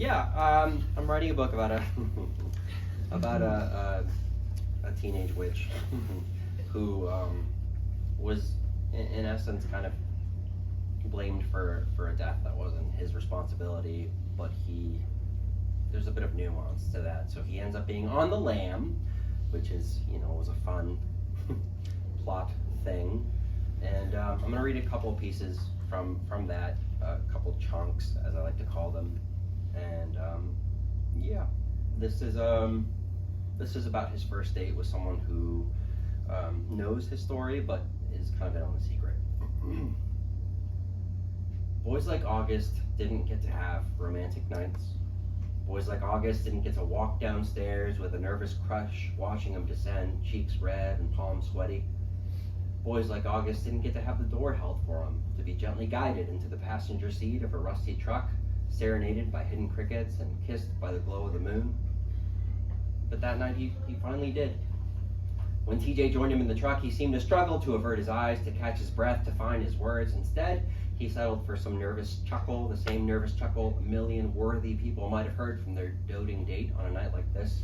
I'm writing a book about a about a teenage witch who was in essence kind of blamed for a death that wasn't his responsibility, but there's a bit of nuance to that. So he ends up being on the lam, which is, was a fun plot thing. And I'm going to read a couple pieces from that, a couple chunks, as I like to call them. And this is about his first date with someone who knows his story, but is kind of in on the secret. Boys like August didn't get to have romantic nights. Boys like August didn't get to walk downstairs with a nervous crush watching him descend, cheeks red and palms sweaty. Boys like August didn't get to have the door held for him, to be gently guided into the passenger seat of a rusty truck, serenaded by hidden crickets and kissed by the glow of the moon. But that night he finally did. When TJ joined him in the truck, he seemed to struggle to avert his eyes, to catch his breath, to find his words. Instead, he settled for some nervous chuckle, the same nervous chuckle a million worthy people might have heard from their doting date on a night like this.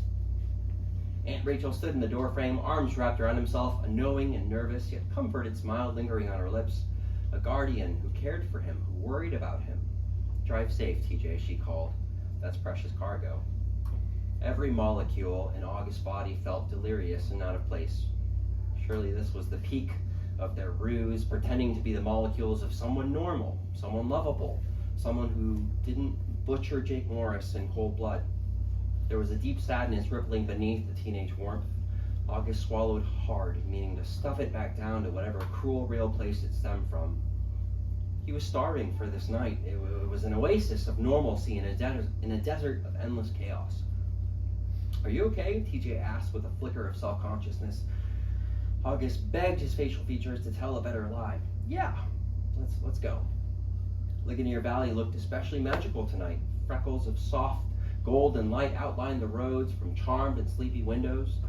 Aunt Rachel stood in the doorframe, arms wrapped around himself, a knowing and nervous, yet comforted smile lingering on her lips. A guardian who cared for him, who worried about him. "Drive safe, TJ," she called. "That's precious cargo." Every molecule in August's body felt delirious and out of place. Surely this was the peak of their ruse, pretending to be the molecules of someone normal, someone lovable, someone who didn't butcher Jake Morris in cold blood. There was a deep sadness rippling beneath the teenage warmth. August swallowed hard, meaning to stuff it back down to whatever cruel, real place it stemmed from. He was starving for this night. It was an oasis of normalcy in a desert of endless chaos. "Are you okay?" TJ asked with a flicker of self-consciousness. August begged his facial features to tell a better lie. "Yeah, let's go." Ligonier Valley looked especially magical tonight. Freckles of soft golden light outlined the roads from charmed and sleepy windows.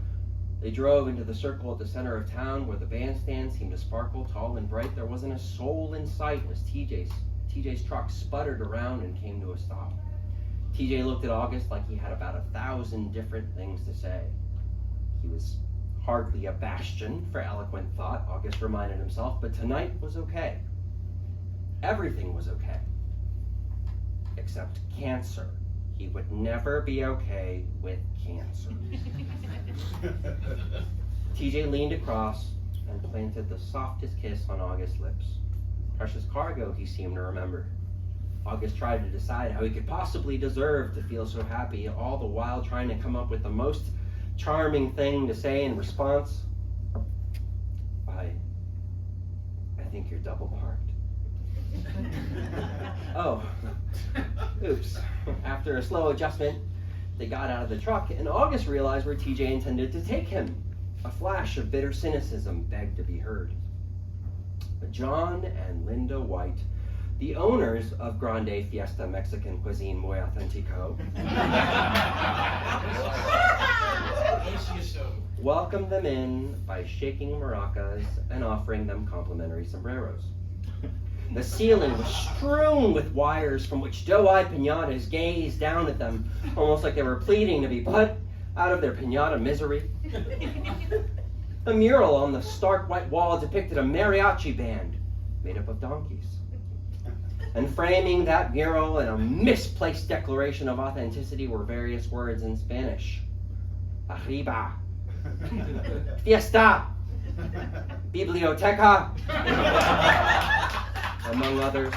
They drove into the circle at the center of town where the bandstand seemed to sparkle tall and bright. There wasn't a soul in sight as TJ's truck sputtered around and came to a stop. TJ looked at August like he had about 1,000 different things to say. He was hardly a bastion for eloquent thought, August reminded himself, but tonight was okay. Everything was okay. Except cancer. He would never be okay with cancer. TJ leaned across and planted the softest kiss on August's lips. Precious cargo, he seemed to remember. August tried to decide how he could possibly deserve to feel so happy, all the while trying to come up with the most charming thing to say in response. I think you're double parked. Oh, oops. After a slow adjustment, they got out of the truck, and August realized where TJ intended to take him. A flash of bitter cynicism begged to be heard. But John and Linda White, the owners of Grande Fiesta Mexican Cuisine Muy Authentico, welcomed them in by shaking maracas and offering them complimentary sombreros. The ceiling was strewn with wires from which doe-eyed piñatas gazed down at them, almost like they were pleading to be put out of their piñata misery. A mural on the stark white wall depicted a mariachi band made up of donkeys. And framing that mural in a misplaced declaration of authenticity were various words in Spanish. Arriba. Fiesta. Biblioteca. Among others.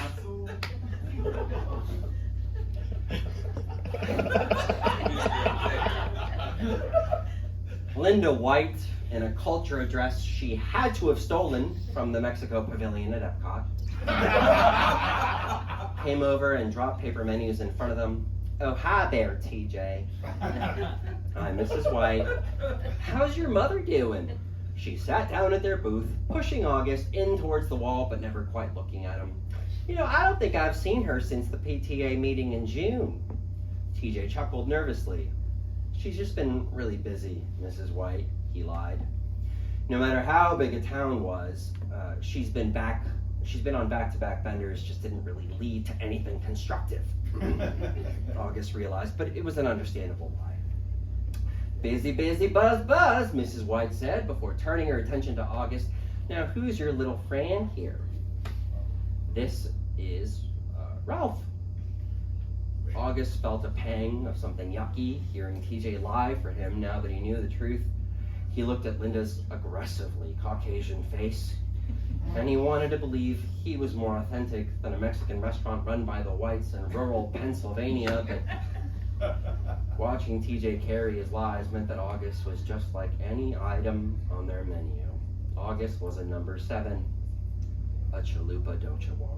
Linda White, in a culture address she had to have stolen from the Mexico Pavilion at Epcot, came over and dropped paper menus in front of them. "Oh, hi there, TJ. I'm Mrs. White. How's your mother doing?" She sat down at their booth, pushing August in towards the wall, but never quite looking at him. I don't think I've seen her since the PTA meeting in June." TJ chuckled nervously. "She's just been really busy, Mrs. White," he lied. No matter how big a town was, she's been back She's been on back-to-back benders, just didn't really lead to anything constructive, August realized, but it was an understandable lie. Busy, busy, buzz, buzz, Mrs. White said before turning her attention to August. Now, who's your little friend here? This is Ralph. August felt a pang of something yucky hearing TJ lie for him now that he knew the truth. He looked at Linda's aggressively Caucasian face, and he wanted to believe he was more authentic than a Mexican restaurant run by the Whites in rural Pennsylvania, but watching TJ carry his lies meant that August was just like any item on their menu. August was a number 7. A chalupa, don't you wanna?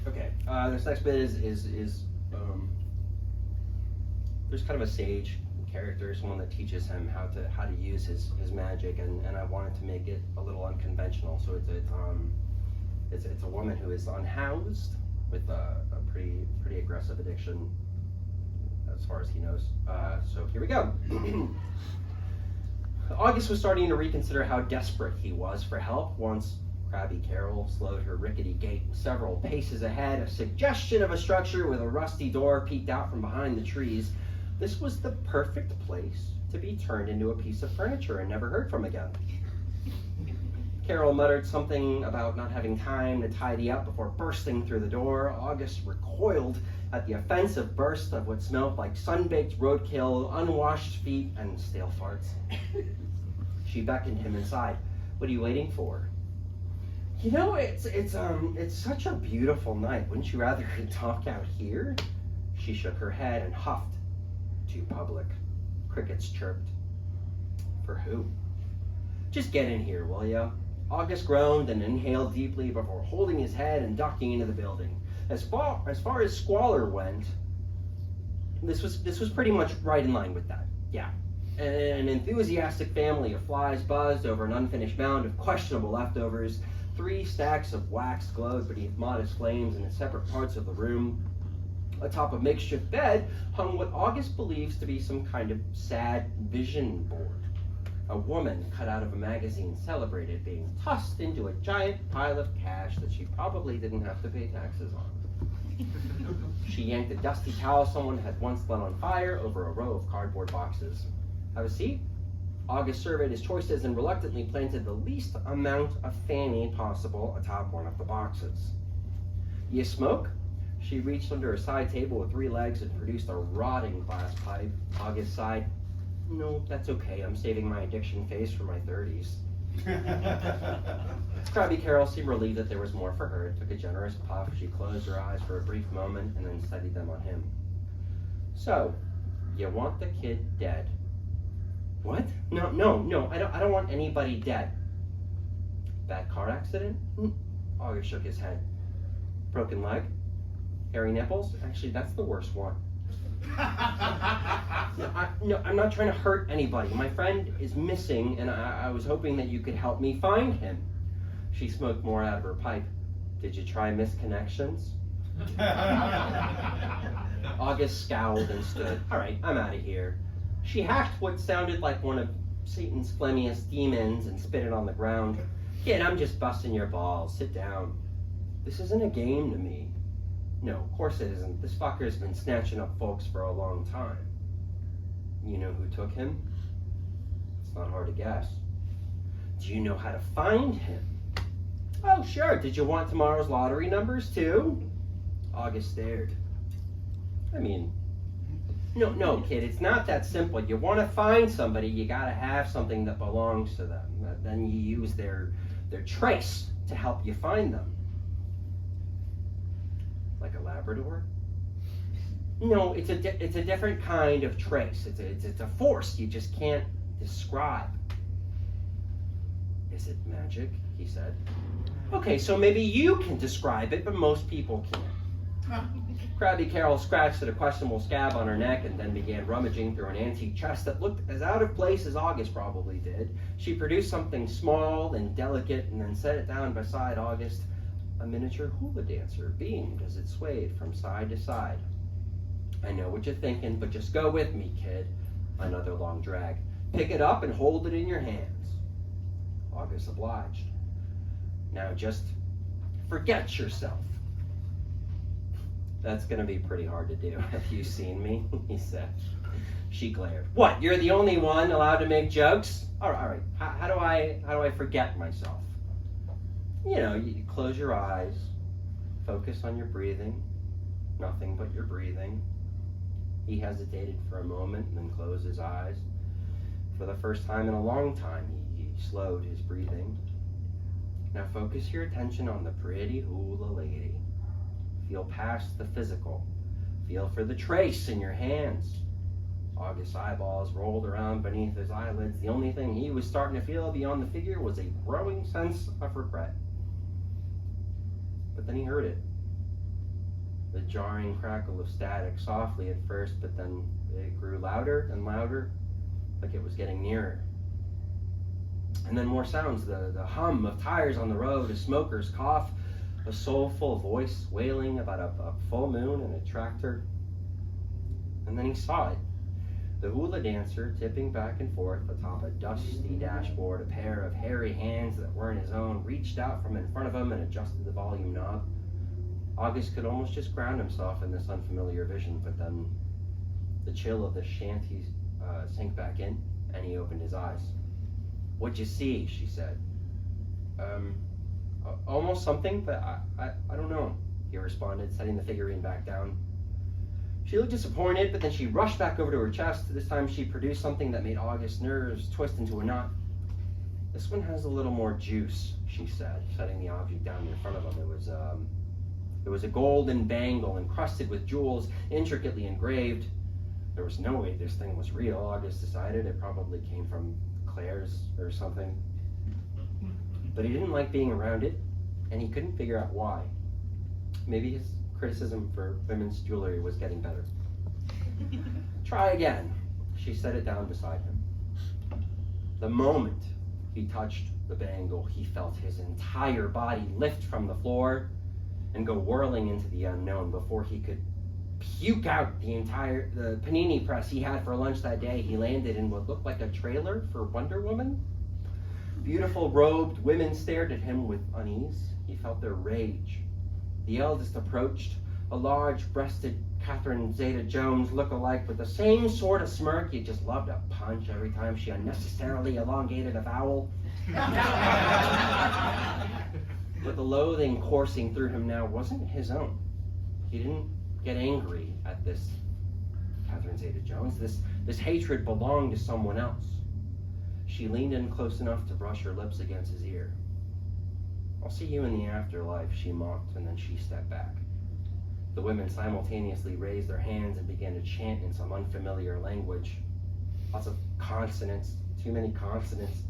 Okay, this next bit is there's kind of a sage character, someone that teaches him how to use his magic, and I wanted to make it a little unconventional. So it's a woman who is unhoused with a pretty aggressive addiction, as far as he knows. So here we go. August was starting to reconsider how desperate he was for help once Crabby Carol slowed her rickety gait several paces ahead. A suggestion of a structure with a rusty door peeked out from behind the trees. This was the perfect place to be turned into a piece of furniture and never heard from again. Carol muttered something about not having time to tidy up before bursting through the door. August recoiled at the offensive burst of what smelled like sun-baked roadkill, unwashed feet, and stale farts. She beckoned him inside. What are you waiting for? You know, it's such a beautiful night. Wouldn't you rather talk out here? She shook her head and huffed. Too public. Crickets chirped. For who? Just get in here, will ya? August groaned and inhaled deeply before holding his head and ducking into the building. As far as squalor went, this was pretty much right in line with that. Yeah. An enthusiastic family of flies buzzed over an unfinished mound of questionable leftovers. 3 stacks of wax glowed beneath modest flames in separate parts of the room. Atop a makeshift bed hung what August believes to be some kind of sad vision board. A woman cut out of a magazine celebrated being tossed into a giant pile of cash that she probably didn't have to pay taxes on. She yanked a dusty towel someone had once lit on fire over a row of cardboard boxes. Have a seat? August surveyed his choices and reluctantly planted the least amount of fanny possible atop one of the boxes. You smoke? She reached under a side table with 3 legs and produced a rotting glass pipe. August sighed. No, that's okay. I'm saving my addiction phase for my 30s. Crabby Carol seemed relieved that there was more for her. It took a generous puff. She closed her eyes for a brief moment and then steadied them on him. So, you want the kid dead? What? No. I don't want anybody dead. Bad car accident? August shook his head. Broken leg? Hairy nipples? Actually, that's the worst one. No, I'm not trying to hurt anybody. My friend is missing, and I was hoping that you could help me find him. She smoked more out of her pipe. Did you try misconnections? August scowled and stood. All right, I'm out of here. She hacked what sounded like one of Satan's phlegmiest demons and spit it on the ground. Kid, I'm just busting your balls. Sit down. This isn't a game to me. No, of course it isn't. This fucker's been snatching up folks for a long time. You know who took him? It's not hard to guess. Do you know how to find him? Oh, sure. Did you want tomorrow's lottery numbers, too? August stared. I mean, no, kid, it's not that simple. You want to find somebody, you gotta have something that belongs to them. Then you use their trace to help you find them. Like a Labrador? No, it's a different kind of trace. It's a force you just can't describe. Is it magic? He said. Okay, so maybe you can describe it, but most people can't. Crabby Carol scratched at a questionable scab on her neck and then began rummaging through an antique chest that looked as out of place as August probably did. She produced something small and delicate and then set it down beside August. A miniature hula dancer beamed as it swayed from side to side. I know what you're thinking, but just go with me, kid. Another long drag. Pick it up and hold it in your hands. August obliged. Now just forget yourself. That's gonna be pretty hard to do. Have you seen me? He said. She glared. What, you're the only one allowed to make jokes? All right. How do I forget myself? You know, you close your eyes, focus on your breathing, nothing but your breathing. He hesitated for a moment and then closed his eyes. For the first time in a long time, he slowed his breathing. Now focus your attention on the pretty hula lady. Feel past the physical. Feel for the trace in your hands. August's eyeballs rolled around beneath his eyelids. The only thing he was starting to feel beyond the figure was a growing sense of regret. But then he heard it. The jarring crackle of static, softly at first, but then it grew louder and louder, like it was getting nearer. And then more sounds, the hum of tires on the road, a smoker's cough, a soulful voice wailing about a full moon and a tractor. And then he saw it. The hula dancer tipping back and forth atop a dusty dashboard. A pair of hairy hands that weren't his own reached out from in front of him and adjusted the volume knob. August could almost just ground himself in this unfamiliar vision, but then the chill of the shanty sank back in, and he opened his eyes. What'd you see? She said. Almost something, but I don't know, he responded, setting the figurine back down. She looked disappointed, but then she rushed back over to her chest. This time she produced something that made August's nerves twist into a knot. This one has a little more juice, she said, setting the object down in front of him. It was a golden bangle encrusted with jewels, intricately engraved. There was no way this thing was real, August decided. It probably came from Claire's or something. But he didn't like being around it, and he couldn't figure out why. Maybe his criticism for women's jewelry was getting better. Try again. She set it down beside him. The moment he touched the bangle, he felt his entire body lift from the floor and go whirling into the unknown. Before he could puke out the panini press he had for lunch that day, he landed in what looked like a trailer for Wonder Woman. Beautiful robed women stared at him with unease. He felt their rage. The eldest approached, a large-breasted Catherine Zeta-Jones look-alike with the same sort of smirk you just loved to punch every time she unnecessarily elongated a vowel. But the loathing coursing through him now wasn't his own. He didn't get angry at this Catherine Zeta-Jones. This hatred belonged to someone else. She leaned in close enough to brush her lips against his ear. I'll see you in the afterlife, she mocked, and then she stepped back. The women simultaneously raised their hands and began to chant in some unfamiliar language. Lots of consonants, too many consonants.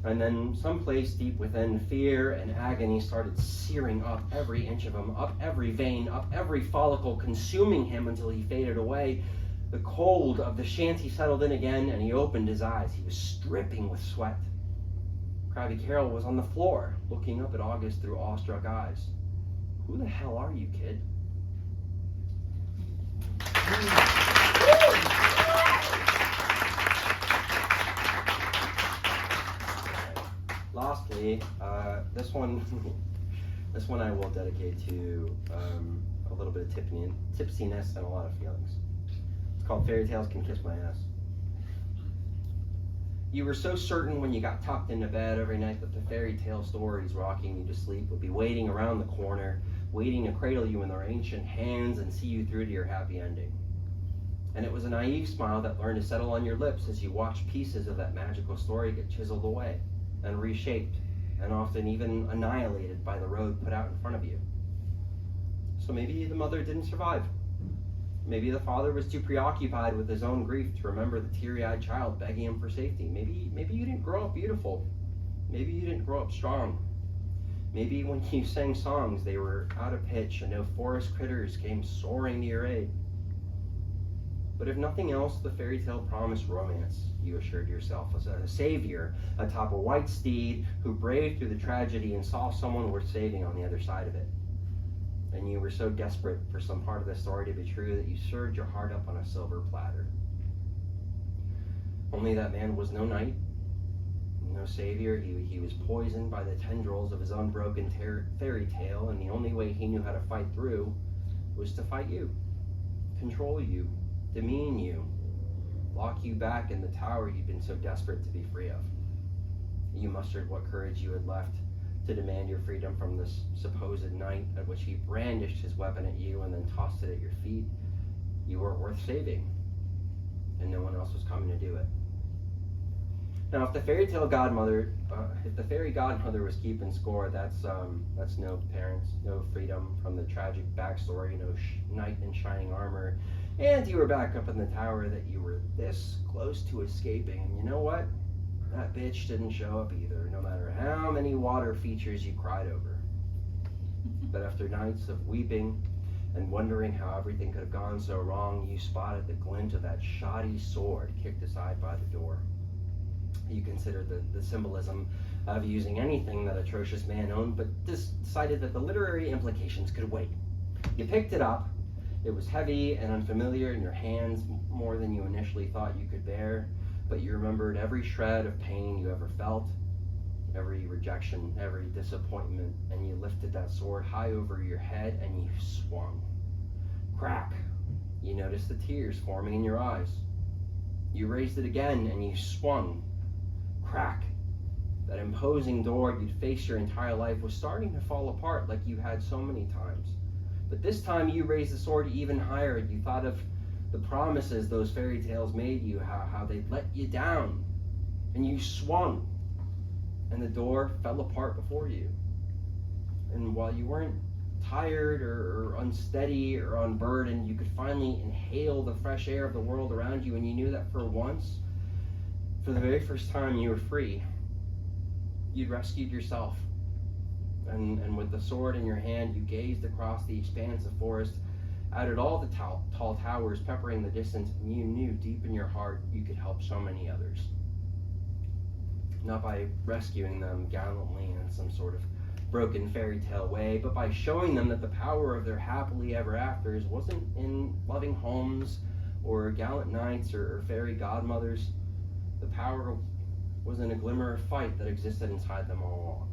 And then someplace deep within, fear and agony started searing up every inch of him, up every vein, up every follicle, consuming him until he faded away. The cold of the shanty settled in again, and he opened his eyes. He was dripping with sweat. Crabby Carol was on the floor, looking up at August through awestruck eyes. Who the hell are you, kid? Lastly, this one I will dedicate to a little bit of tipsiness and a lot of feelings. It's called Fairy Tales Can Kiss My Ass. You were so certain when you got tucked into bed every night that the fairy tale stories rocking you to sleep would be waiting around the corner, waiting to cradle you in their ancient hands and see you through to your happy ending. And it was a naive smile that learned to settle on your lips as you watched pieces of that magical story get chiseled away and reshaped and often even annihilated by the road put out in front of you. So maybe the mother didn't survive. Maybe the father was too preoccupied with his own grief to remember the teary-eyed child begging him for safety. Maybe you didn't grow up beautiful. Maybe you didn't grow up strong. Maybe when you sang songs, they were out of pitch and no forest critters came soaring to your aid. But if nothing else, the fairy tale promised romance, you assured yourself, as a savior atop a white steed who braved through the tragedy and saw someone worth saving on the other side of it. and you were so desperate for some part of the story to be true that you served your heart up on a silver platter. Only that man was no knight, no savior. He was poisoned by the tendrils of his unbroken fairy tale, and the only way he knew how to fight through was to fight you, control you, demean you, lock you back in the tower you'd been so desperate to be free of. You mustered what courage you had left to demand your freedom from this supposed knight, at which he brandished his weapon at you and then tossed it at your feet. You weren't worth saving, and no one else was coming to do it. Now, if the fairy godmother was keeping score, that's no parents, no freedom from the tragic backstory, no knight in shining armor, and you were back up in the tower that you were this close to escaping. And you know what? That bitch didn't show up either, no matter how many water features you cried over. But after nights of weeping and wondering how everything could have gone so wrong, you spotted the glint of that shoddy sword kicked aside by the door. You considered the symbolism of using anything that atrocious man owned, but decided that the literary implications could wait. You picked it up. It was heavy and unfamiliar in your hands, more than you initially thought you could bear, but you remembered every shred of pain you ever felt, every rejection, every disappointment, and you lifted that sword high over your head and you swung. Crack! You noticed the tears forming in your eyes. You raised it again and you swung. Crack! That imposing door you'd faced your entire life was starting to fall apart like you had so many times. But this time you raised the sword even higher. You thought of the promises those fairy tales made you, how they'd let you down. And you swung. And the door fell apart before you. And while you weren't tired or unsteady or unburdened, you could finally inhale the fresh air of the world around you, and you knew that for once, for the very first time, you were free. You'd rescued yourself. And with the sword in your hand, you gazed across the expanse of forest, out at all the tall towers peppering the distance, and you knew deep in your heart you could help so many others. Not by rescuing them gallantly in some sort of broken fairy tale way, but by showing them that the power of their happily ever afters wasn't in loving homes or gallant knights or fairy godmothers. The power was in a glimmer of fight that existed inside them all along.